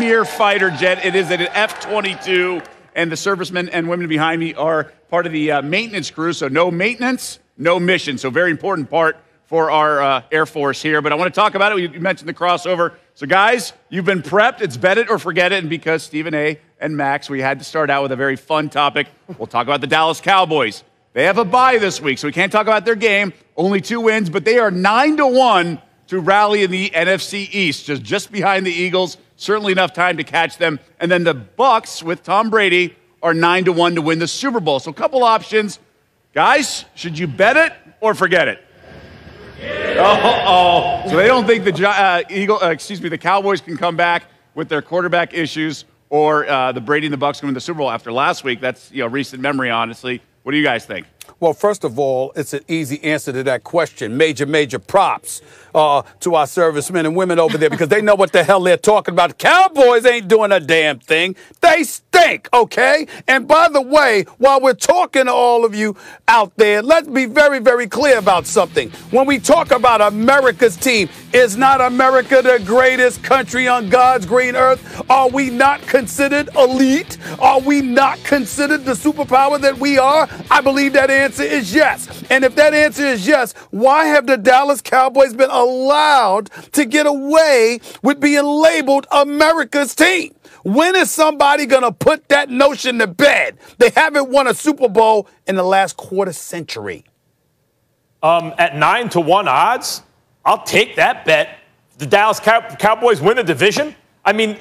premier fighter jet. It is an F-22, and the servicemen and women behind me are part of the maintenance crew, so no maintenance, no mission. So very important part for our Air Force here. But I want to talk about it. You mentioned the crossover. So, guys, you've been prepped. It's bet it or forget it. And because Stephen A. and Max, we had to start out with a very fun topic. We'll talk about the Dallas Cowboys. They have a bye this week, so we can't talk about their game. Only 2 wins, but they are 9-1 to rally in the NFC East, just behind the Eagles. Certainly enough time to catch them. And then the Bucs with Tom Brady are 9-1 to win the Super Bowl. So a couple options. Guys, should you bet it or forget it? So they don't think the Cowboys can come back with their quarterback issues, or the Brady and the Bucs can win the Super Bowl after last week. That's recent memory, honestly. What do you guys think? Well, first of all, it's an easy answer to that question. Major props to our servicemen and women over there, because they know what the hell they're talking about. The Cowboys ain't doing a damn thing. They stink, okay? And by the way, while we're talking to all of you out there, let's be very, very clear about something. When we talk about America's team, is not America the greatest country on God's green earth? Are we not considered elite? Are we not considered the superpower that we are? I believe that answer is yes. And if that answer is yes, why have the Dallas Cowboys been allowed to get away with being labeled America's team? When is somebody going to put that notion to bed? They haven't won a Super Bowl in the last quarter century. At 9-1 odds, I'll take that bet. The Dallas Cowboys win the division. I mean,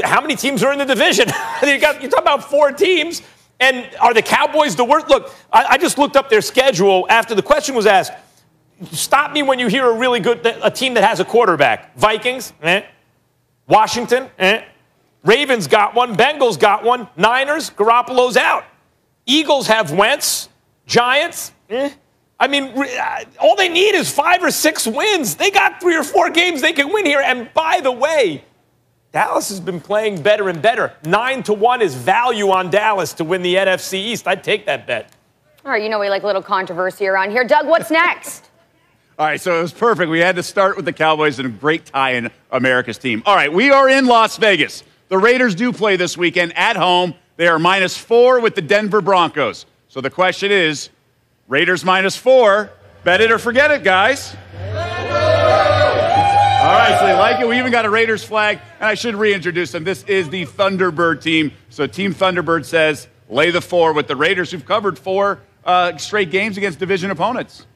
how many teams are in the division? You're talking about 4 teams. And are the Cowboys the worst? Look, I just looked up their schedule after the question was asked. Stop me when you hear a team that has a quarterback. Vikings, Washington, Ravens got one. Bengals got one. Niners, Garoppolo's out. Eagles have Wentz. Giants, I mean, all they need is 5 or 6 wins. They got 3 or 4 games they can win here. And by the way, Dallas has been playing better and better. 9-1 is value on Dallas to win the NFC East. I'd take that bet. All right, we like a little controversy around here. Doug, what's next? All right, so it was perfect. We had to start with the Cowboys and a great tie in America's team. All right, we are in Las Vegas. The Raiders do play this weekend at home. They are -4 with the Denver Broncos. So the question is, Raiders -4, bet it or forget it, guys. All right, so they like it. We even got a Raiders flag, and I should reintroduce them. This is the Thunderbird team. So Team Thunderbird says lay the 4 with the Raiders, who've covered 4 straight games against division opponents.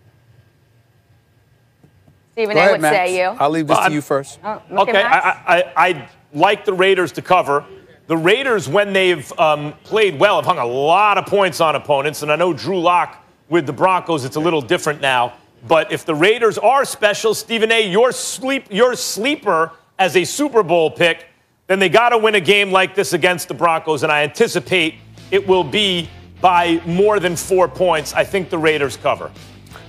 Stephen A., what say you? I'll leave this to you first. Okay, I like the Raiders to cover. The Raiders, when they've played well, have hung a lot of points on opponents, and I know Drew Lock with the Broncos, it's a little different now. But if the Raiders are special, Stephen A., your sleeper as a Super Bowl pick, then they got to win a game like this against the Broncos, and I anticipate it will be by more than 4 points. I think the Raiders cover.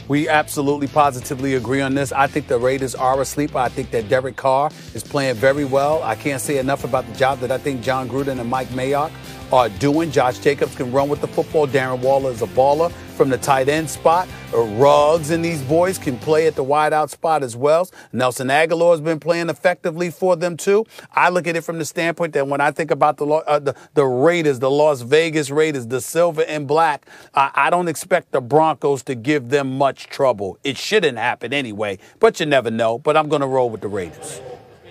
We absolutely positively agree on this. I think the Raiders are a sleeper. I think that Derek Carr is playing very well. I can't say enough about the job that I think John Gruden and Mike Mayock are doing. Josh Jacobs can run with the football. Darren Waller is a baller from the tight end spot. Ruggs and these boys can play at the wideout spot as well. Nelson Aguilar has been playing effectively for them too. I look at it from the standpoint that when I think about the Raiders, the Las Vegas Raiders, the silver and black, I don't expect the Broncos to give them much trouble. It shouldn't happen anyway, but you never know. But I'm going to roll with the Raiders.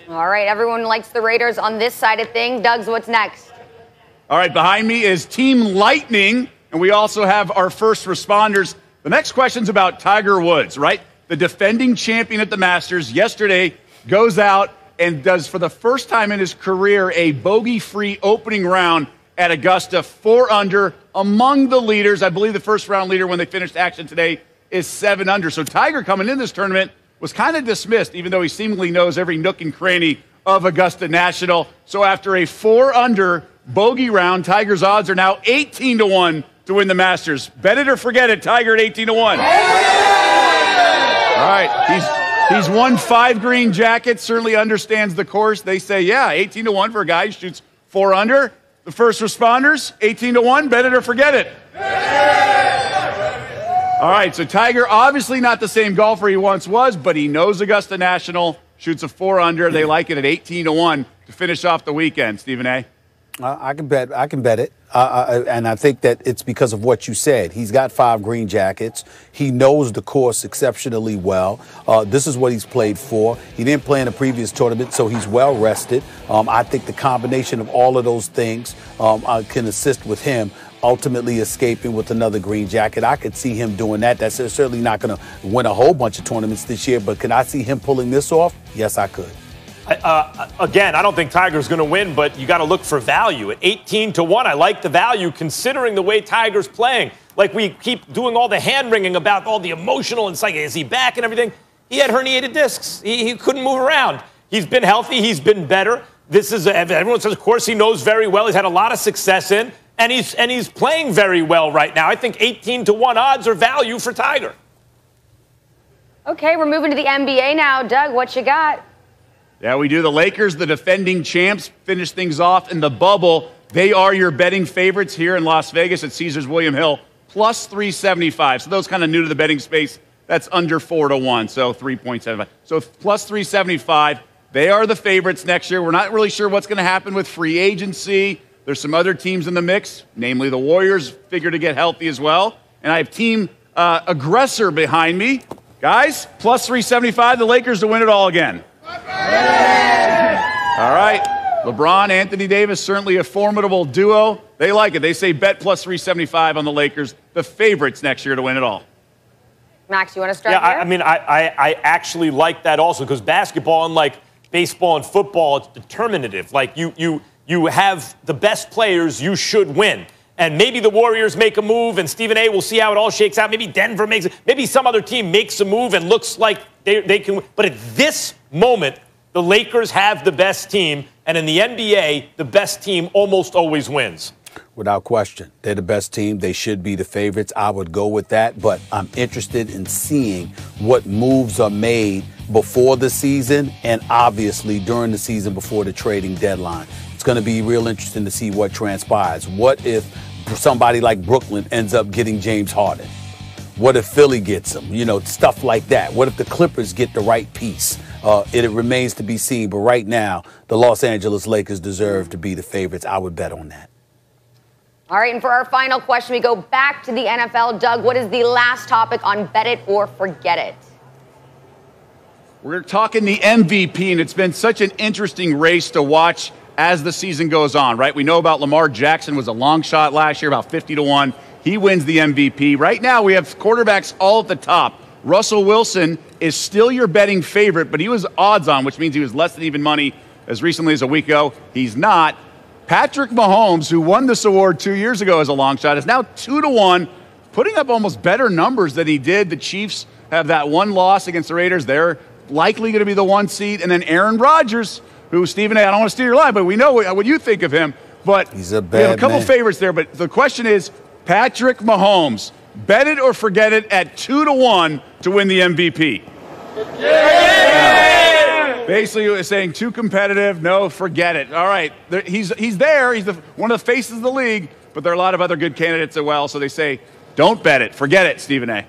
All right, everyone likes the Raiders on this side of things. Doug's, what's next? All right, behind me is Team Lightning, and we also have our first responders. The next question's about Tiger Woods, right? The defending champion at the Masters yesterday goes out and does, for the first time in his career, a bogey-free opening round at Augusta, 4 under, among the leaders. I believe the first round leader when they finished action today is 7 under. So Tiger, coming in this tournament, was kind of dismissed, even though he seemingly knows every nook and cranny of Augusta National. So after a 4 under bogey round, Tiger's odds are now 18-1 to win the Masters. Bet it or forget it, Tiger at 18-1. All right, he's won 5 green jackets, certainly understands the course. They say, yeah, 18-1 for a guy who shoots 4 under. The first responders, 18-1, bet it or forget it. All right, so Tiger, obviously not the same golfer he once was, but he knows Augusta National, shoots a 4 under. They like it at 18-1. to finish off the weekend, Stephen A. I can bet it. And I think that it's because of what you said. He's got 5 green jackets. He knows the course exceptionally well. This is what he's played for. He didn't play in a previous tournament, so he's well rested. I think the combination of all of those things can assist with him ultimately escaping with another green jacket. I could see him doing that. That's certainly not going to win a whole bunch of tournaments this year, but can I see him pulling this off? Yes, I could. Again, I don't think Tiger's going to win, but you got to look for value. At 18-1, I like the value considering the way Tiger's playing. Like we keep doing all the hand-wringing about all the emotional and is he back and everything. He had herniated discs. He couldn't move around. He's been healthy. He's been better. Everyone says, of course, he knows very well. He's had a lot of success in, and he's playing very well right now. I think 18-1 odds are value for Tiger. Okay, we're moving to the NBA now. Doug, what you got? Yeah, we do. The Lakers, the defending champs, finish things off in the bubble. They are your betting favorites here in Las Vegas at Caesars William Hill, plus 375. So those kind of new to the betting space, that's under 4-1, so 3.75. So plus 375. They are the favorites next year. We're not really sure what's going to happen with free agency. There's some other teams in the mix, namely the Warriors, figure to get healthy as well. And I have team aggressor behind me. Guys, plus 375, the Lakers to win it all again. All right. LeBron, Anthony Davis, certainly a formidable duo. They like it. They say bet plus 375 on the Lakers, the favorites next year to win it all. Max, you want to start here? I mean, I actually like that also because basketball, unlike baseball and football, it's determinative. Like you have the best players, you should win. And maybe the Warriors make a move, and Stephen A. will see how it all shakes out. Maybe Denver makes it. Maybe some other team makes a move and looks like they can. But at this moment, the Lakers have the best team, and in the NBA, the best team almost always wins. Without question. They're the best team. They should be the favorites. I would go with that, but I'm interested in seeing what moves are made before the season and obviously during the season before the trading deadline. It's going to be real interesting to see what transpires. What if somebody like Brooklyn ends up getting James Harden? What if Philly gets him? You know, stuff like that. What if the Clippers get the right piece? It remains to be seen. But right now, the Los Angeles Lakers deserve to be the favorites. I would bet on that. All right, and for our final question, we go back to the NFL. Doug, what is the last topic on Bet It or Forget It? We're talking the MVP, and it's been such an interesting race to watch as the season goes on, right? We know about Lamar Jackson was a long shot last year, about 50-1. He wins the MVP. Right now, we have quarterbacks all at the top. Russell Wilson is still your betting favorite, but he was odds on, which means he was less than even money as recently as a week ago. He's not. Patrick Mahomes, who won this award 2 years ago as a long shot, is now 2-1, putting up almost better numbers than he did. The Chiefs have that one loss against the Raiders. They're likely going to be the 1 seed. And then Aaron Rodgers, who, Stephen A., I don't want to steal your line, but we know what you think of him. But he's a bad we have a couple man. favorites there. But the question is, Patrick Mahomes, bet it or forget it at 2-1 to win the MVP. Yeah. Basically, it's saying too competitive. No, forget it. All right, he's there. He's one of the faces of the league, but there are a lot of other good candidates as well. So they say, don't bet it. Forget it, Stephen A.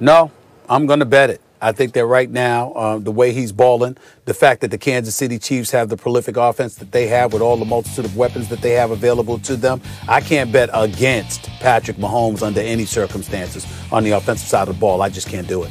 No, I'm going to bet it. I think that right now, the way he's balling, the fact that the Kansas City Chiefs have the prolific offense that they have with all the multitude of weapons that they have available to them, I can't bet against Patrick Mahomes under any circumstances on the offensive side of the ball. I just can't do it.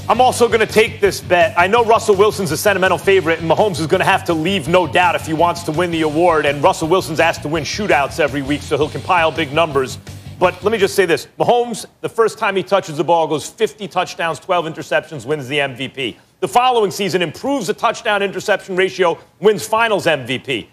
I'm also going to take this bet. I know Russell Wilson's a sentimental favorite, and Mahomes is going to have to leave, no doubt, if he wants to win the award. And Russell Wilson's asked to win shootouts every week, so he'll compile big numbers. But let me just say this. Mahomes, the first time he touches the ball, goes 50 touchdowns, 12 interceptions, wins the MVP. The following season, improves the touchdown-interception ratio, wins finals MVP.